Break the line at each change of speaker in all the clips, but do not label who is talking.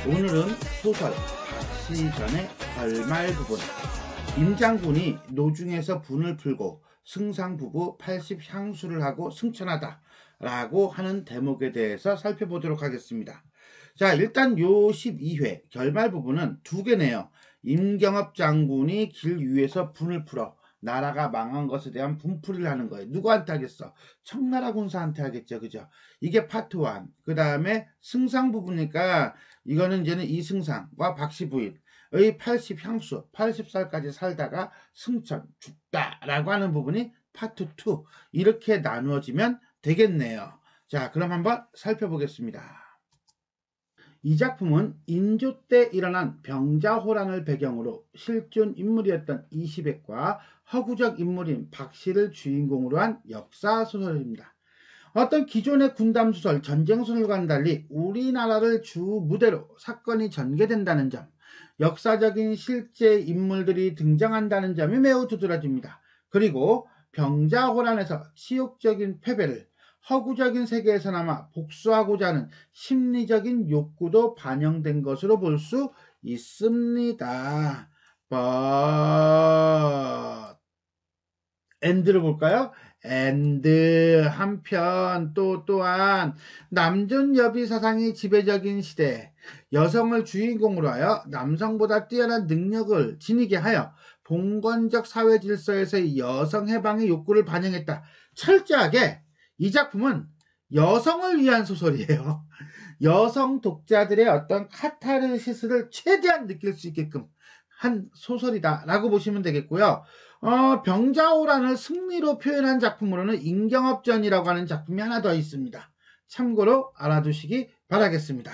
오늘은 소설 박시전의 결말 부분, 임장군이 노중에서 분을 풀고 승상부부 80향수를 하고 승천하다 라고 하는 대목에 대해서 살펴보도록 하겠습니다. 자, 일단 요 12회 결말 부분은 두 개네요. 임경업 장군이 길 위에서 분을 풀어 나라가 망한 것에 대한 분풀이를 하는 거예요. 누구한테 하겠어? 청나라 군사한테 하겠죠. 그죠? 이게 파트 1. 그 다음에 승상 부분이니까 이거는 이제는 이승상과 박씨 부인의 80향수, 80살까지 살다가 승천, 죽다라고 하는 부분이 파트 2. 이렇게 나누어지면 되겠네요. 자, 그럼 한번 살펴보겠습니다. 이 작품은 인조 때 일어난 병자호란을 배경으로 실존 인물이었던 이시백과 허구적 인물인 박씨를 주인공으로 한 역사소설입니다. 어떤 기존의 군담소설, 전쟁소설과는 달리 우리나라를 주 무대로 사건이 전개된다는 점, 역사적인 실제 인물들이 등장한다는 점이 매우 두드러집니다. 그리고 병자호란에서 치욕적인 패배를 허구적인 세계에서나마 복수하고자 하는 심리적인 욕구도 반영된 것으로 볼 수 있습니다. 엔드를 볼까요? 엔드 한편 또한 남존여비 사상이 지배적인 시대에 여성을 주인공으로 하여 남성보다 뛰어난 능력을 지니게 하여 봉건적 사회 질서에서의 여성 해방의 욕구를 반영했다. 철저하게 이 작품은 여성을 위한 소설이에요. 여성 독자들의 어떤 카타르시스를 최대한 느낄 수 있게끔 한 소설이다 라고 보시면 되겠고요. 병자호란을 승리로 표현한 작품으로는 임경업전이라고 하는 작품이 하나 더 있습니다. 참고로 알아두시기 바라겠습니다.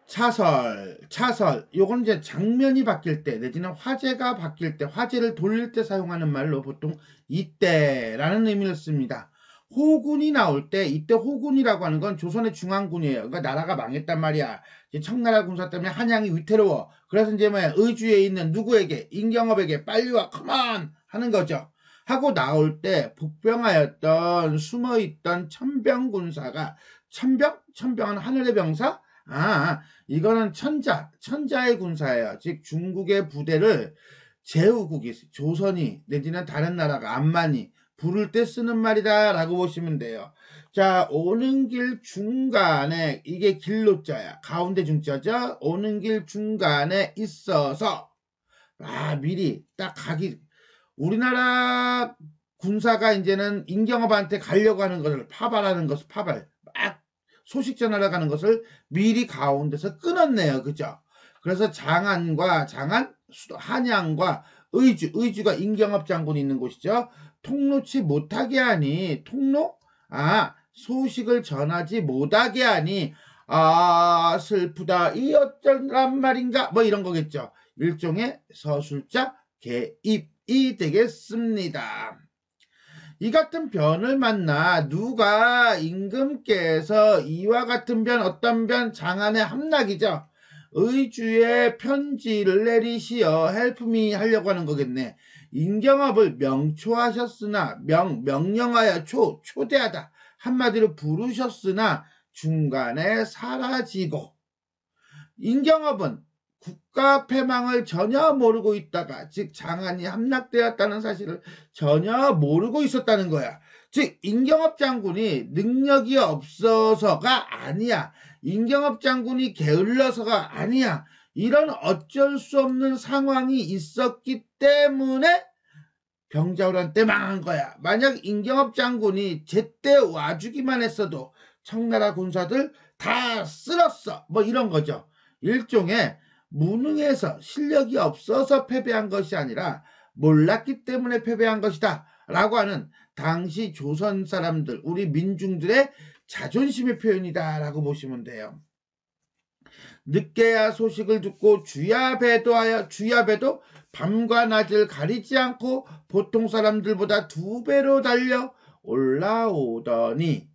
차설. 요건 이제 장면이 바뀔 때, 내지는 화제가 바뀔 때, 화제를 돌릴 때 사용하는 말로 보통 이때라는 의미를 씁니다. 호군이 나올 때, 이때 호군이라고 하는 건 조선의 중앙군이에요. 그러니까 나라가 망했단 말이야. 이제 청나라 군사 때문에 한양이 위태로워. 그래서 이제 의주에 있는 누구에게, 임경업에게 빨리 와, 컴온! 하는 거죠. 하고 나올 때 복병하였던 숨어있던 천병군사가, 천병은 하늘의 병사? 이거는 천자의 군사예요. 즉 중국의 부대를 제후국이, 조선이 내지는 다른 나라가, 암만이 부를 때 쓰는 말이다 라고 보시면 돼요. 자, 오는 길 중간에, 이게 길로자야. 가운데 중자죠. 오는 길 중간에 있어서 미리 딱 가기, 우리나라 군사가 이제는 임경업한테 가려고 하는 것을 파발하는 것을 막 소식 전하러 가는 것을 미리 가운데서 끊었네요. 그죠? 그래서 한양과 의주가 임경업 장군이 있는 곳이죠. 통로치 못하게 하니, 소식을 전하지 못하게 하니, 슬프다, 이 어쩌란 말인가, 이런 거겠죠. 일종의 서술자 개입이 되겠습니다. 이 같은 변을 만나 누가 임금께서 이와 같은 변, 어떤 변, 장안의 함락이죠. 의주에 편지를 내리시어 헬프미 하려고 하는 거겠네. 임경업을 명초하셨으나 명령하여 초대하다. 한마디로 부르셨으나 중간에 사라지고, 임경업은 국가 패망을 전혀 모르고 있다가, 즉 장안이 함락되었다는 사실을 전혀 모르고 있었다는 거야. 즉 임경업 장군이 능력이 없어서가 아니야. 임경업 장군이 게을러서가 아니야. 이런 어쩔 수 없는 상황이 있었기 때문에 병자호란 때 망한 거야. 만약 임경업 장군이 제때 와주기만 했어도 청나라 군사들 다 쓸었어. 이런 거죠. 일종의 무능해서 실력이 없어서 패배한 것이 아니라 몰랐기 때문에 패배한 것이다 라고 하는 당시 조선 사람들, 우리 민중들의 자존심의 표현이다 라고 보시면 돼요. 늦게야 소식을 듣고 주야배도 밤과 낮을 가리지 않고 보통 사람들보다 2배로 달려 올라오더니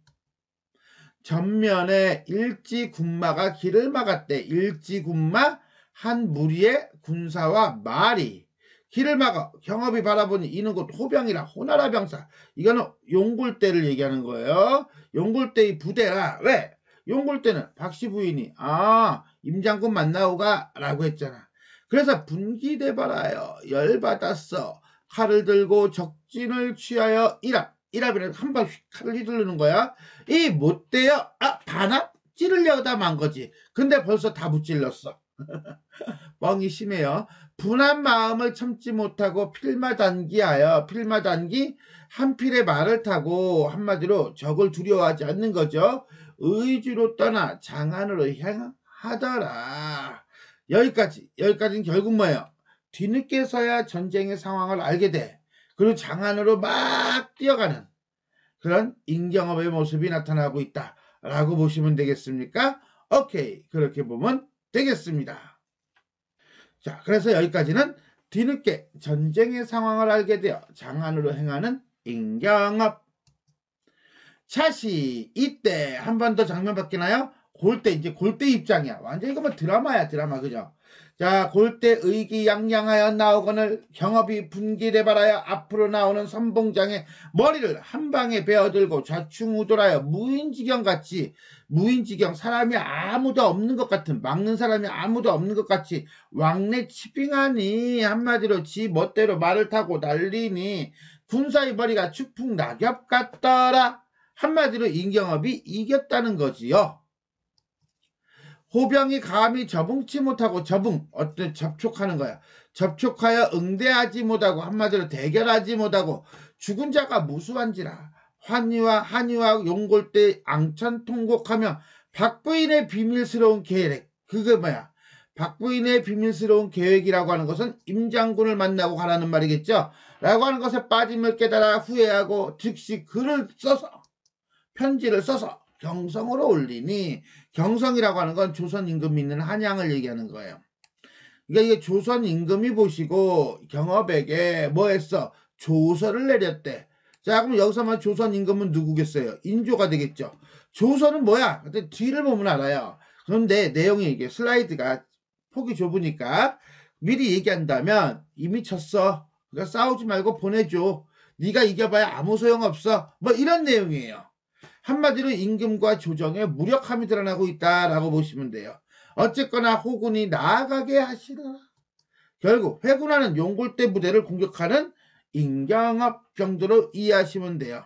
전면에 일지군마가 길을 막았대. 일지군마 한 무리의 군사와 말이 길을 막아 경업이 바라보니 이는 곧 호병이라, 호나라 병사. 이거는 용골대를 얘기하는 거예요. 용골대의 부대라. 왜? 용골 때는 박씨 부인이 임장군 만나오가 라고 했잖아. 그래서 분기대발하여 열받았어. 칼을 들고 적진을 취하여 일합이라는 한 방 칼을 휘두르는 거야. 이 못돼요. 반합? 찌르려다 만 거지. 근데 벌써 다 무찔렀어. 뻥이 심해요. 분한 마음을 참지 못하고 필마단기하여 필마단기 한필의 말을 타고 한마디로 적을 두려워하지 않는 거죠. 의지로 떠나 장안으로 향하더라. 여기까지는 결국 뭐예요? 뒤늦게서야 전쟁의 상황을 알게 돼. 그리고 장안으로 막 뛰어가는 그런 임경업의 모습이 나타나고 있다라고 보시면 되겠습니까? 오케이, 그렇게 보면 되겠습니다. 자, 그래서 여기까지는 뒤늦게 전쟁의 상황을 알게 되어 장안으로 행하는 임경업. 차시 이때 한 번 더 장면 바뀌나요? 골대, 이제 골대 입장이야. 완전 이거 뭐 드라마야, 드라마. 그죠? 자, 골대 의기양양하여 나오거늘 경업이 분기대발하여 앞으로 나오는 선봉장의 머리를 한 방에 베어들고 좌충우돌하여 무인지경 사람이 아무도 없는 것 같은, 막는 사람이 아무도 없는 것 같이 왕래 치빙하니, 한마디로 지 멋대로 말을 타고 날리니 군사의 머리가 추풍 낙엽 같더라. 한마디로 임경업이 이겼다는 거지요. 호병이 감히 저붕치 못하고 어떤 접촉하는 거야. 접촉하여 응대하지 못하고 한마디로 대결하지 못하고 죽은 자가 무수한지라. 한이와 용골대 앙천통곡하며 박부인의 비밀스러운 계획. 그게 뭐야? 박부인의 비밀스러운 계획이라고 하는 것은 임장군을 만나고 가라는 말이겠죠. 라고 하는 것에 빠짐을 깨달아 후회하고 즉시 편지를 써서 경성으로 올리니, 경성이라고 하는 건 조선 임금이 있는 한양을 얘기하는 거예요. 그러니까 이게 조선 임금이 보시고 경업에게 뭐 했어? 조서를 내렸대. 자, 그럼 여기서만 조선 임금은 누구겠어요? 인조가 되겠죠. 조선은 뭐야? 근데 뒤를 보면 알아요. 그런데 내용이 이게 슬라이드가 폭이 좁으니까 미리 얘기한다면 이미 쳤어. 그러니까 싸우지 말고 보내줘. 네가 이겨봐야 아무 소용없어. 뭐 이런 내용이에요. 한마디로 임금과 조정의 무력함이 드러나고 있다라고 보시면 돼요. 어쨌거나 호군이 나아가게 하시라. 결국 회군하는 용골대 부대를 공격하는 임경업 정도로 이해하시면 돼요.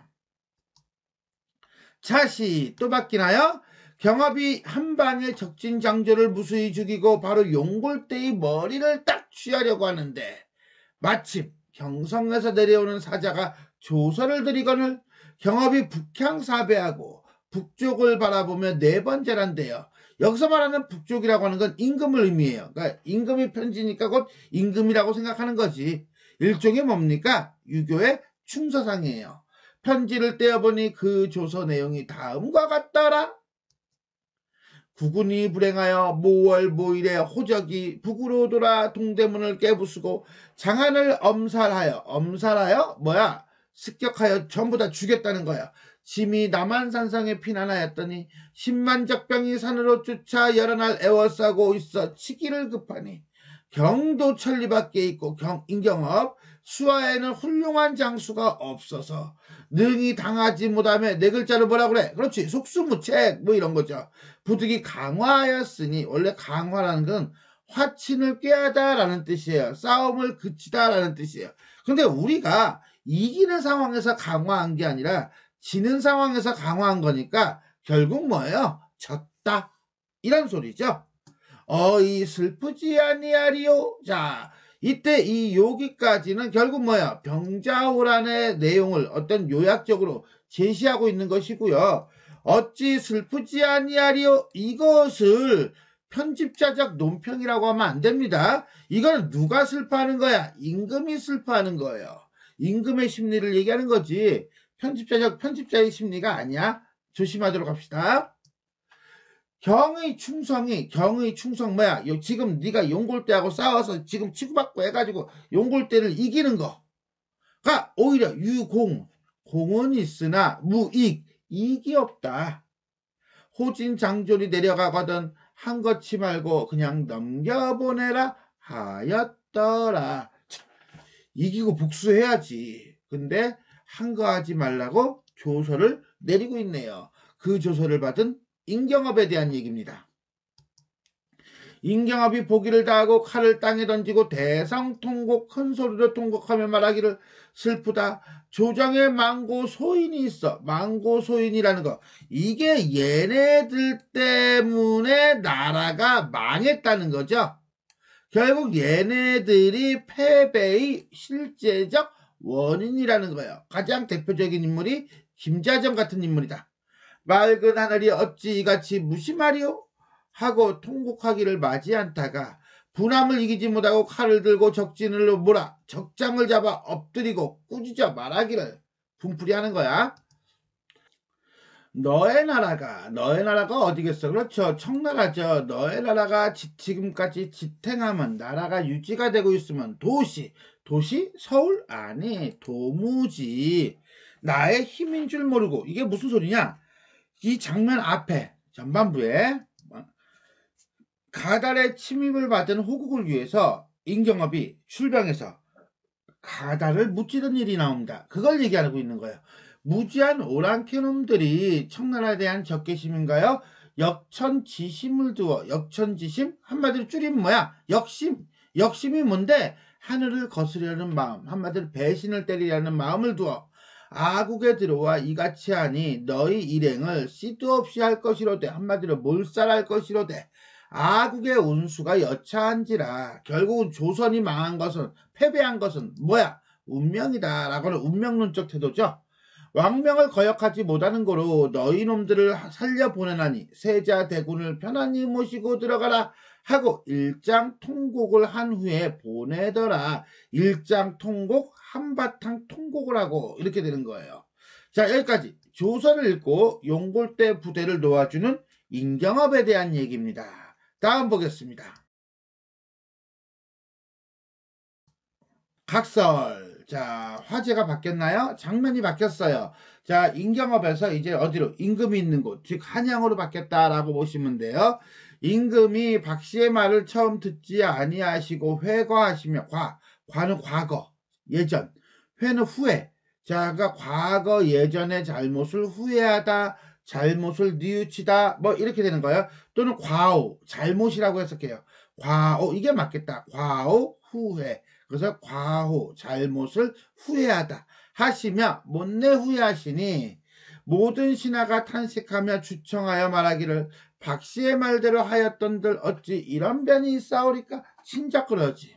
차시 또 바뀌나요? 경업이 한 방에 적진 장조를 무수히 죽이고 바로 용골대의 머리를 딱 취하려고 하는데 마침 경성에서 내려오는 사자가 조서를 드리거늘 경업이 북향사배하고 북쪽을 바라보며 네 번째란데요. 여기서 말하는 북쪽이라고 하는 건 임금을 의미해요. 그러니까 임금이 편지니까 곧 임금이라고 생각하는 거지. 일종의 뭡니까? 유교의 충서상이에요. 편지를 떼어보니 그 조서 내용이 다음과 같더라. 국군이 불행하여 모월 모일에 호적이 북으로 돌아 동대문을 깨부수고 장안을 엄살하여 뭐야? 습격하여 전부 다 죽였다는 거야. 짐이 남한산성에 피난하였더니 10만 적병이 산으로 쫓아 여러 날 애워싸고 있어 치기를 급하니 경도 천리 밖에 있고 임경업 수하에는 훌륭한 장수가 없어서 능히 당하지 못하며 네 글자로 뭐라 그래? 그렇지, 속수무책 뭐 이런 거죠. 부득이 강화하였으니, 원래 강화라는 건 화친을 꾀하다라는 뜻이에요. 싸움을 그치다라는 뜻이에요. 근데 우리가 이기는 상황에서 강화한 게 아니라 지는 상황에서 강화한 거니까 결국 뭐예요? 졌다 이런 소리죠. 어이 슬프지 아니하리요. 자, 이때 이 여기까지는 결국 뭐야? 병자호란의 내용을 어떤 요약적으로 제시하고 있는 것이고요. 어찌 슬프지 아니하리요. 이것을 편집자적 논평이라고 하면 안 됩니다. 이건 누가 슬퍼하는 거야? 임금이 슬퍼하는 거예요. 임금의 심리를 얘기하는 거지 편집자의 심리가 아니야. 조심하도록 합시다. 경의 충성 뭐야? 지금 네가 용골대하고 싸워서 지금 치고받고 해가지고 용골대를 이기는 거가 오히려 공은 있으나 이익이 없다. 호진장졸이 내려가거든 한 거치 말고 그냥 넘겨보내라 하였더라. 이기고 복수해야지. 근데 한 거 하지 말라고 조서를 내리고 있네요. 그 조서를 받은 인경업에 대한 얘기입니다. 인경업이 보기를 다하고 칼을 땅에 던지고 대성통곡 큰 소리로 통곡하며 말하기를 슬프다. 조정에 망고소인이 있어. 망고소인이라는 거. 이게 얘네들 때문에 나라가 망했다는 거죠. 결국 얘네들이 패배의 실제적 원인이라는 거예요. 가장 대표적인 인물이 김자정 같은 인물이다. 맑은 하늘이 어찌 이같이 무심하리요? 하고 통곡하기를 맞이 않다가 분함을 이기지 못하고 칼을 들고 적진을 몰아 적장을 잡아 엎드리고 꾸짖어 말하기를 분풀이하는 거야. 너의 나라가 어디겠어? 그렇죠. 청나라죠. 너의 나라가 지금까지 지탱하면 나라가 유지가 되고 있으면 도시 서울? 아니 도무지 나의 힘인 줄 모르고. 이게 무슨 소리냐? 이 장면 앞에 전반부에 가달의 침입을 받은 호국을 위해서 인경업이 출병해서 가달을 무찌른 일이 나옵니다. 그걸 얘기하고 있는 거예요. 무지한 오랑캐놈들이 청나라에 대한 적개심인가요? 역천지심을 두어. 역천지심? 한마디로 줄이면 뭐야? 역심이 뭔데? 하늘을 거스르려는 마음, 한마디로 배신을 때리려는 마음을 두어 아국에 들어와 이같이 하니 너희 일행을 씨도 없이 할 것이로되, 한마디로 몰살할 것이로되 아국의 운수가 여차한지라. 결국은 조선이 망한 것은, 패배한 것은 뭐야? 운명이다 라고는 운명론적 태도죠. 왕명을 거역하지 못하는 거로 너희 놈들을 살려보내나니 세자 대군을 편안히 모시고 들어가라 하고 일장통곡을 한 후에 보내더라. 일장통곡, 한바탕 통곡을 하고, 이렇게 되는 거예요. 자, 여기까지 조선을 읽고 용골대 부대를 놓아주는 인경업에 대한 얘기입니다. 다음 보겠습니다. 각설. 자, 화제가 바뀌었나요? 장면이 바뀌었어요. 자, 인경업에서 이제 어디로? 임금이 있는 곳, 즉 한양으로 바뀌었다라고 보시면 돼요. 임금이 박씨의 말을 처음 듣지 아니하시고 회거하시며, 과는 과거, 예전, 회는 후회. 자, 그러니까 과거 예전의 잘못을 후회하다, 잘못을 뉘우치다, 뭐 이렇게 되는 거예요. 또는 과오, 잘못이라고 해석해요. 과오, 이게 맞겠다. 과오, 후회. 그래서 과오, 잘못을 후회하다 하시며, 못내 후회하시니 모든 신하가 탄식하며 주청하여 말하기를 박씨의 말대로 하였던들 어찌 이런 변이 있사오리까? 진작 그러지.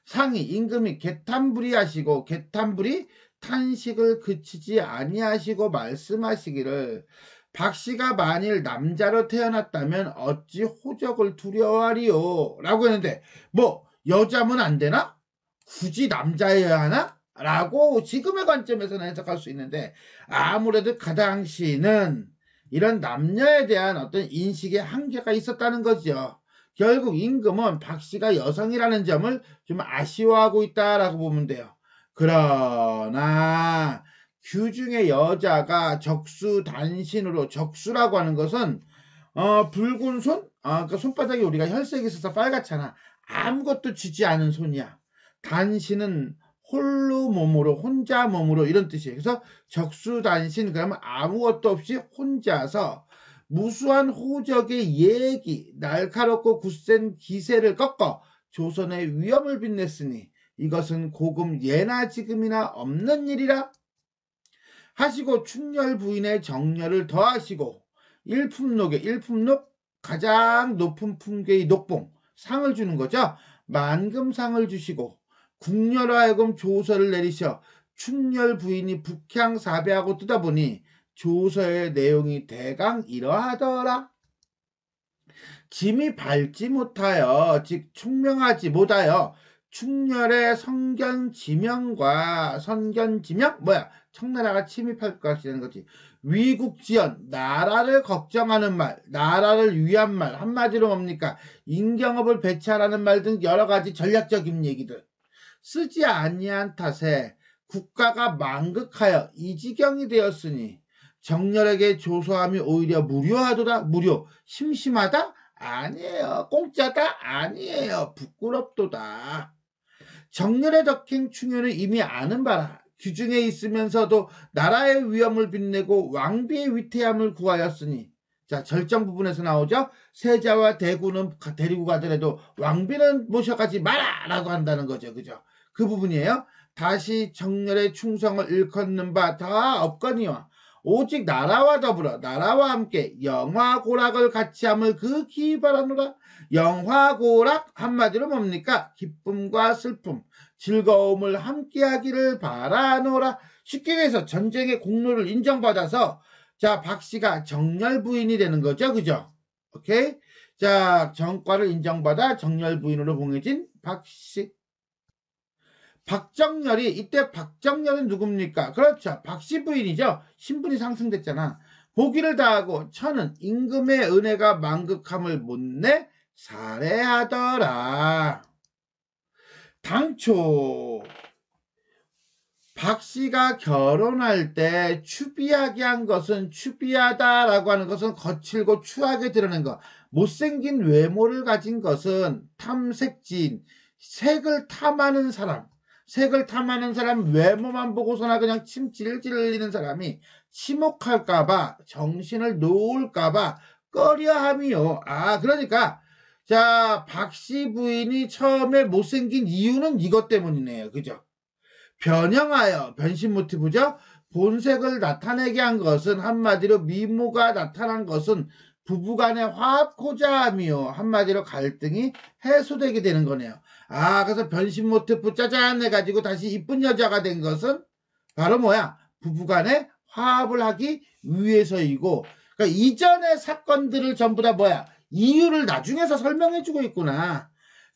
상이 임금이 개탄부리 하시고, 개탄부리 탄식을 그치지 아니하시고 말씀하시기를 박씨가 만일 남자로 태어났다면 어찌 호적을 두려워하리요? 라고 했는데, 뭐 여자면 안 되나? 굳이 남자여야 하나? 라고 지금의 관점에서는 해석할 수 있는데, 아무래도 그 당시는 이런 남녀에 대한 어떤 인식의 한계가 있었다는 거죠. 결국 임금은 박씨가 여성이라는 점을 좀 아쉬워하고 있다라고 보면 돼요. 그러나 규중의 여자가 적수단신으로, 적수라고 하는 것은 붉은 손? 그러니까 손바닥에 우리가 혈색이 있어서 빨갛잖아. 아무것도 쥐지 않은 손이야. 단신은 홀로 몸으로, 혼자 몸으로, 이런 뜻이에요. 그래서 적수단신, 그러면 아무것도 없이 혼자서 무수한 호적의 예기, 날카롭고 굳센 기세를 꺾어 조선의 위엄을 빛냈으니 이것은 고금 예나 지금이나 없는 일이라 하시고 충렬 부인의 정렬을 더하시고 일품록, 가장 높은 품계의 녹봉, 상을 주는 거죠. 만금상을 주시고 궁녀로 하여금 조서를 내리셔 충렬 부인이 북향사배하고 뜨다 보니 조서의 내용이 대강 이러하더라. 짐이 밟지 못하여, 즉 총명하지 못하여 충렬의 선견지명과, 선견지명? 뭐야? 청나라가 침입할 것 같이 되는 거지. 위국지연, 나라를 걱정하는 말, 나라를 위한 말, 한마디로 뭡니까? 인경업을 배치하라는 말 등 여러 가지 전략적인 얘기들 쓰지 아니한 탓에 국가가 망극하여 이 지경이 되었으니 정렬에게 조소함이 오히려 무료하도다. 무료, 심심하다? 아니에요. 공짜다? 아니에요. 부끄럽도다. 정렬의 덕행 충효는 이미 아는 바라. 규중에 있으면서도 나라의 위엄을 빛내고 왕비의 위태함을 구하였으니 자, 절정 부분에서 나오죠. 세자와 대구는 데리고 가더라도 왕비는 모셔가지 마라 라고 한다는 거죠. 그죠? 그 부분이에요. 다시 정렬의 충성을 일컫는 바 다 없거니와 오직 나라와 더불어 나라와 함께 영화고락을 같이 함을 극히 바라노라. 영화고락 한마디로 뭡니까? 기쁨과 슬픔, 즐거움을 함께하기를 바라노라. 쉽게 얘기해서 전쟁의 공로를 인정받아서 자, 박씨가 정렬 부인이 되는 거죠. 그죠? 오케이? 자, 정과를 인정받아 정렬 부인으로 봉해진 박씨. 박정렬이, 이때 박정렬은 누굽니까? 그렇죠. 박씨 부인이죠. 신분이 상승됐잖아. 보기를 다하고 천은 임금의 은혜가 만극함을 못내 살해하더라. 당초 박씨가 결혼할 때 추비하게 한 것은, 추비하다라고 하는 것은 거칠고 추하게 드러낸 것, 못생긴 외모를 가진 것은 탐색진, 색을 탐하는 사람, 색을 탐하는 사람, 외모만 보고서나 그냥 침 질질 흘리는 사람이 치목할까봐, 정신을 놓을까봐 꺼려함이요. 아, 그러니까 자, 박씨 부인이 처음에 못생긴 이유는 이것 때문이네요. 그죠? 변형하여, 변신 모티브죠. 본색을 나타내게 한 것은, 한마디로 미모가 나타난 것은 부부간의 화합고자 함이요. 한마디로 갈등이 해소되게 되는 거네요. 아, 그래서 변신 모티브 짜잔 해가지고 다시 이쁜 여자가 된 것은 바로 뭐야? 부부간의 화합을 하기 위해서이고, 그러니까 이전의 사건들을 전부 다 뭐야? 이유를 나중에서 설명해주고 있구나.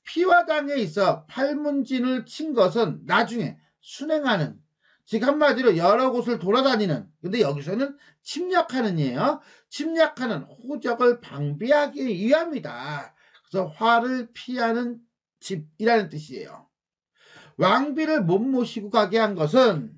피화당에 있어 팔문진을 친 것은 나중에 순행하는, 즉 한마디로 여러 곳을 돌아다니는, 근데 여기서는 침략하는 이에요. 침략하는 호적을 방비하기 위함이다. 그래서 화를 피하는 집이라는 뜻이에요. 왕비를 못 모시고 가게 한 것은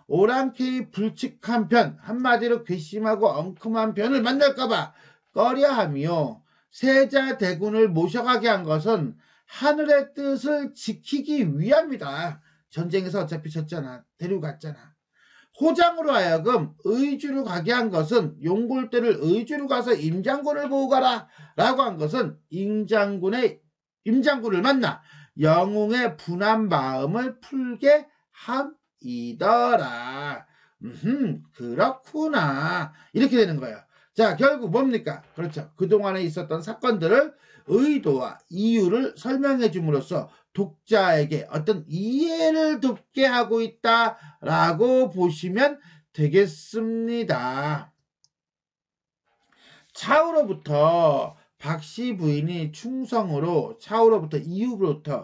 오랑캐의 불측한 편, 한마디로 괘씸하고 엉큼한 편을 만날까봐 꺼려하며, 세자 대군을 모셔가게 한 것은 하늘의 뜻을 지키기 위함이다. 전쟁에서 어차피 졌잖아. 데리고 갔잖아. 호장으로 하여금 의주로 가게 한 것은, 용골대를 의주로 가서 임장군을 보고 가라 라고 한 것은 임장군을 만나 영웅의 분한 마음을 풀게 함이더라. 그렇구나. 이렇게 되는 거예요. 자, 결국 뭡니까? 그렇죠. 그동안에 있었던 사건들을 의도와 이유를 설명해 줌으로써 독자에게 어떤 이해를 돕게 하고 있다라고 보시면 되겠습니다. 차후로부터 박씨 부인이 충성으로, 차후로부터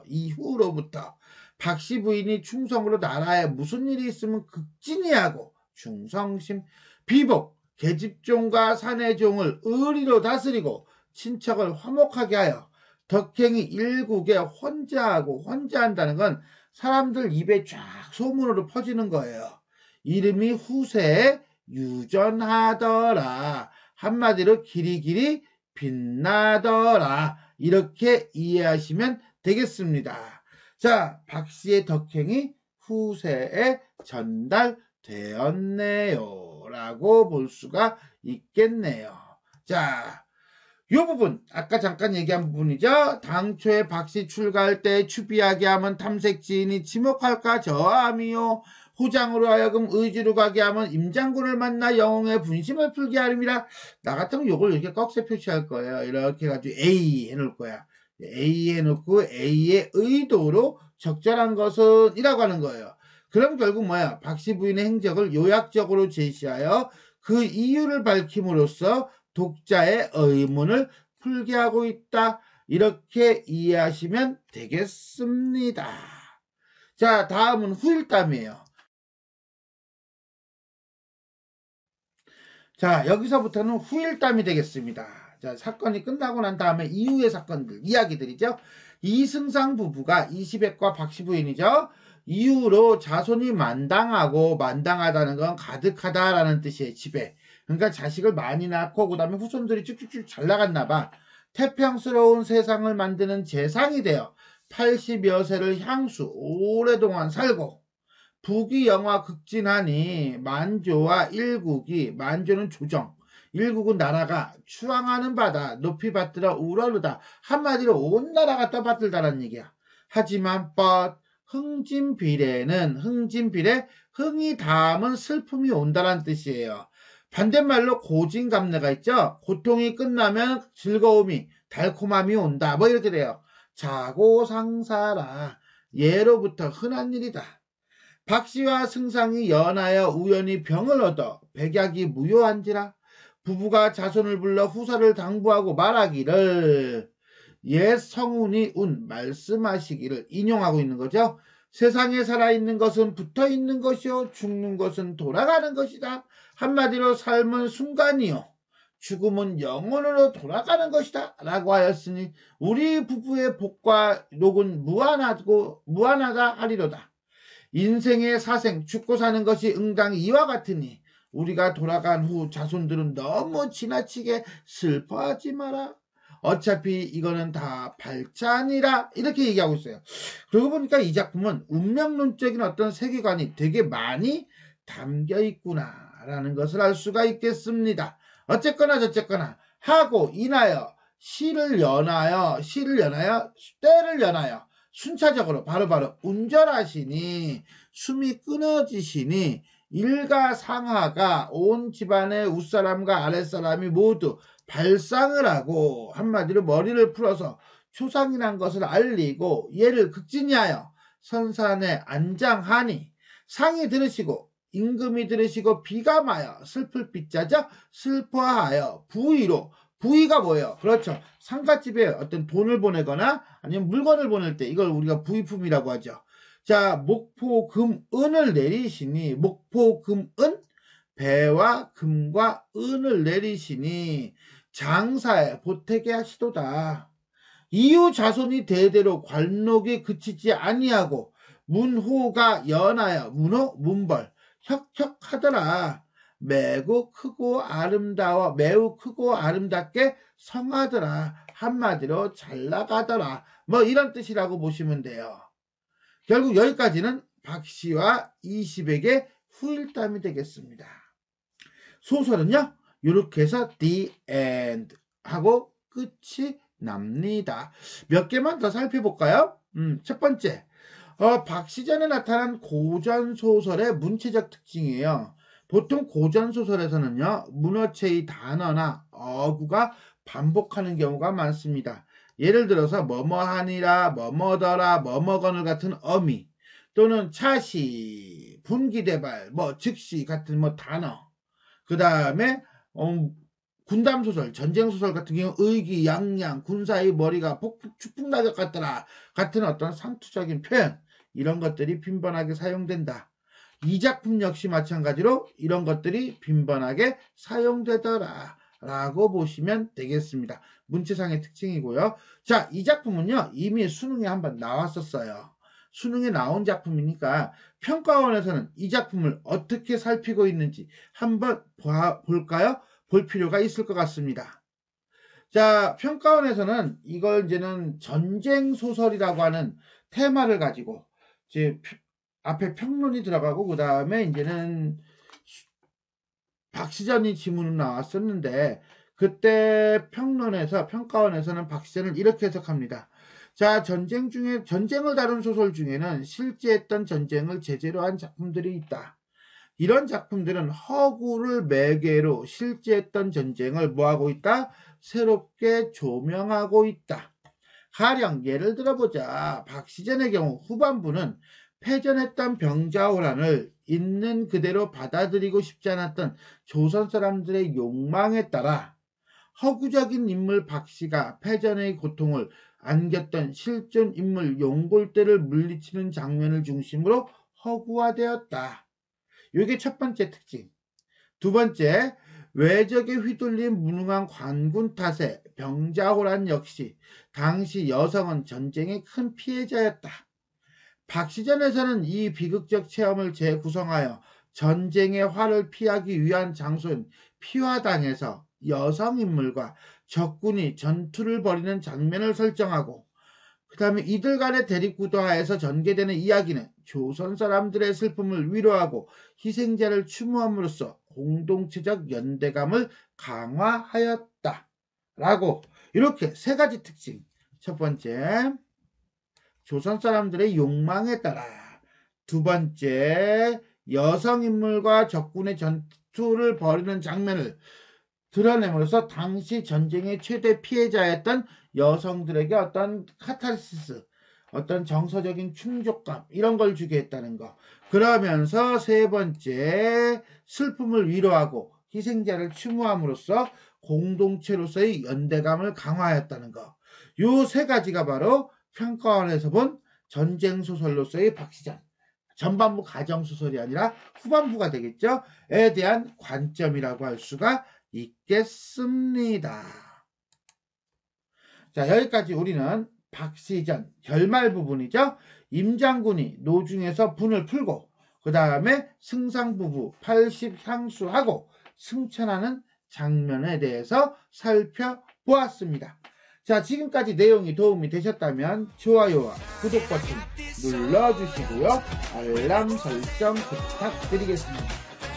이후로부터 박씨 부인이 충성으로 나라에 무슨 일이 있으면 극진히하고 충성심, 비복, 계집종과 사내종을 의리로 다스리고 친척을 화목하게 하여 덕행이 일국에 혼자한다는 건 사람들 입에 쫙 소문으로 퍼지는 거예요. 이름이 후세에 유전하더라. 한마디로 길이길이 빛나더라. 이렇게 이해하시면 되겠습니다. 자, 박씨의 덕행이 후세에 전달되었네요. 라고 볼 수가 있겠네요. 자, 이 부분 아까 잠깐 얘기한 부분이죠. 당초에 박씨 출가할 때 추비하게 하면 탐색지인이 지목할까 저함이요. 호장으로 하여금 의지로 가게 하면 임장군을 만나 영웅의 분심을 풀게 하림이라. 나 같으면 이걸 이렇게 꺽쇠 표시할 거예요. 이렇게 해가지고 A 해놓을 거야. A 해놓고 A의 의도로 적절한 것은 이라고 하는 거예요. 그럼 결국 뭐야? 박씨 부인의 행적을 요약적으로 제시하여 그 이유를 밝힘으로써 독자의 의문을 풀게 하고 있다. 이렇게 이해하시면 되겠습니다. 자, 다음은 후일담이에요. 자, 여기서부터는 후일담이 되겠습니다. 자, 사건이 끝나고 난 다음에 이후의 사건들, 이야기들이죠. 이승상 부부가 이시백과 박씨 부인이죠. 이후로 자손이 만당하다는 건 가득하다라는 뜻이에요. 집에. 그러니까 자식을 많이 낳고 그 다음에 후손들이 쭉쭉쭉 잘 나갔나 봐. 태평스러운 세상을 만드는 재상이 되어 80여 세를 향수 오랫동안 살고, 북이 영화 극진하니 만조와 일국이, 만조는 조정, 일국은 나라가 추앙하는 바다, 높이 받들어 우러르다. 한마디로 온 나라가 떠받들다라는 얘기야. 하지만 흥진비례는 흥이 닿으면 슬픔이 온다란 뜻이에요. 반대말로 고진감래가 있죠. 고통이 끝나면 즐거움이 달콤함이 온다. 뭐 이렇게 돼요. 자고상사라. 예로부터 흔한 일이다. 박씨와 승상이 연하여 우연히 병을 얻어 백약이 무효한지라. 부부가 자손을 불러 후사를 당부하고 말하기를, 옛 성운이 말씀하시기를 인용하고 있는 거죠. 세상에 살아있는 것은 붙어있는 것이요 죽는 것은 돌아가는 것이다. 한마디로 삶은 순간이요 죽음은 영원으로 돌아가는 것이다 라고 하였으니 우리 부부의 복과 녹은 무한하다 하리로다. 인생의 사생 죽고 사는 것이 응당 이와 같으니 우리가 돌아간 후 자손들은 너무 지나치게 슬퍼하지 마라. 어차피 이거는 다 발자니라. 이렇게 얘기하고 있어요. 그러고 보니까 이 작품은 운명론적인 어떤 세계관이 되게 많이 담겨 있구나 라는 것을 알 수가 있겠습니다. 어쨌거나 저쨌거나 하고 인하여 시를 연하여 때를 연하여 순차적으로 바로바로 운전하시니 숨이 끊어지시니 일가상하가 온 집안의 윗사람과 아랫사람이 모두 발상을 하고 한마디로 머리를 풀어서 초상이 난 것을 알리고 얘를 극진히하여 선산에 안장하니 상이 들으시고 임금이 들으시고 비감하여 슬플 빗자죠. 슬퍼하여 부의가 뭐예요? 그렇죠. 상갓집에 어떤 돈을 보내거나 아니면 물건을 보낼 때 이걸 우리가 부의품이라고 하죠. 자, 목포금은을 내리시니 목포금은 배와 금과 은을 내리시니 장사에 보태게 하시도다. 이후 자손이 대대로 관록에 그치지 아니하고 문호가 연하여 문벌 혁혁하더라. 매우 크고 아름답게 성하더라. 한마디로 잘 나가더라. 뭐 이런 뜻이라고 보시면 돼요. 결국 여기까지는 박씨와 이시백의 후일담이 되겠습니다. 소설은요 이렇게 해서 The End 하고 끝이 납니다. 몇 개만 더 살펴볼까요? 첫 번째, 박시전에 나타난 고전소설의 문체적 특징이에요. 보통 고전소설에서는요 문어체의 단어나 어구가 반복하는 경우가 많습니다. 예를 들어서 뭐뭐하니라, 뭐뭐더라, 뭐뭐거늘 같은 어미, 또는 차시, 분기대발, 즉시 같은 단어, 그 다음에 군담소설, 전쟁소설 같은 경우 의기양양, 군사의 머리가 축풍낙엽 같더라 같은 어떤 상투적인 표현, 이런 것들이 빈번하게 사용된다. 이 작품 역시 마찬가지로 이런 것들이 빈번하게 사용되더라 라고 보시면 되겠습니다. 문체상의 특징이고요. 자, 이 작품은요 이미 수능에 한번 나왔었어요. 수능에 나온 작품이니까 평가원에서는 이 작품을 어떻게 살피고 있는지 한번 볼까요? 볼 필요가 있을 것 같습니다. 자, 평가원에서는 이걸 이제는 전쟁소설이라고 하는 테마를 가지고 이제 앞에 평론이 들어가고 그 다음에 이제는 박시전이 지문으로 나왔었는데 그때 평가원에서는 박시전을 이렇게 해석합니다. 자, 전쟁을 다룬 소설 중에는 실제 했던 전쟁을 제재로 한 작품들이 있다. 이런 작품들은 허구를 매개로 실제 했던 전쟁을 뭐하고 있다? 새롭게 조명하고 있다. 가령 예를 들어보자. 박시전의 경우 후반부는 패전했던 병자호란을 있는 그대로 받아들이고 싶지 않았던 조선 사람들의 욕망에 따라 허구적인 인물 박씨가 패전의 고통을 안겼던 실존 인물 용골대를 물리치는 장면을 중심으로 허구화되었다. 이게 첫 번째 특징. 두 번째, 외적에 휘둘린 무능한 관군 탓에 병자호란 역시 당시 여성은 전쟁의 큰 피해자였다. 박시전에서는 이 비극적 체험을 재구성하여 전쟁의 화를 피하기 위한 장소인 피화당에서 여성 인물과 적군이 전투를 벌이는 장면을 설정하고 그 다음에 이들 간의 대립구도하에서 전개되는 이야기는 조선 사람들의 슬픔을 위로하고 희생자를 추모함으로써 공동체적 연대감을 강화하였다. 라고 이렇게 세 가지 특징. 첫 번째, 조선 사람들의 욕망에 따라. 두 번째, 여성 인물과 적군의 전투를 벌이는 장면을 드러냄으로써 당시 전쟁의 최대 피해자였던 여성들에게 어떤 카타르시스, 어떤 정서적인 충족감 이런 걸 주게 했다는 거. 그러면서 세 번째, 슬픔을 위로하고 희생자를 추모함으로써 공동체로서의 연대감을 강화하였다는 거. 요 세 가지가 바로 평가원에서 본 전쟁소설로서의 박시전, 전반부 가정소설이 아니라 후반부가 되겠죠. 에 대한 관점이라고 할 수가 있겠습니다. 자, 여기까지 우리는 박시전 결말 부분이죠. 임장군이 노중에서 분을 풀고 그 다음에 승상부부 80향수하고 승천하는 장면에 대해서 살펴보았습니다. 자, 지금까지 내용이 도움이 되셨다면 좋아요와 구독 버튼 눌러주시고요. 알람 설정 부탁드리겠습니다.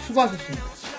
수고하셨습니다.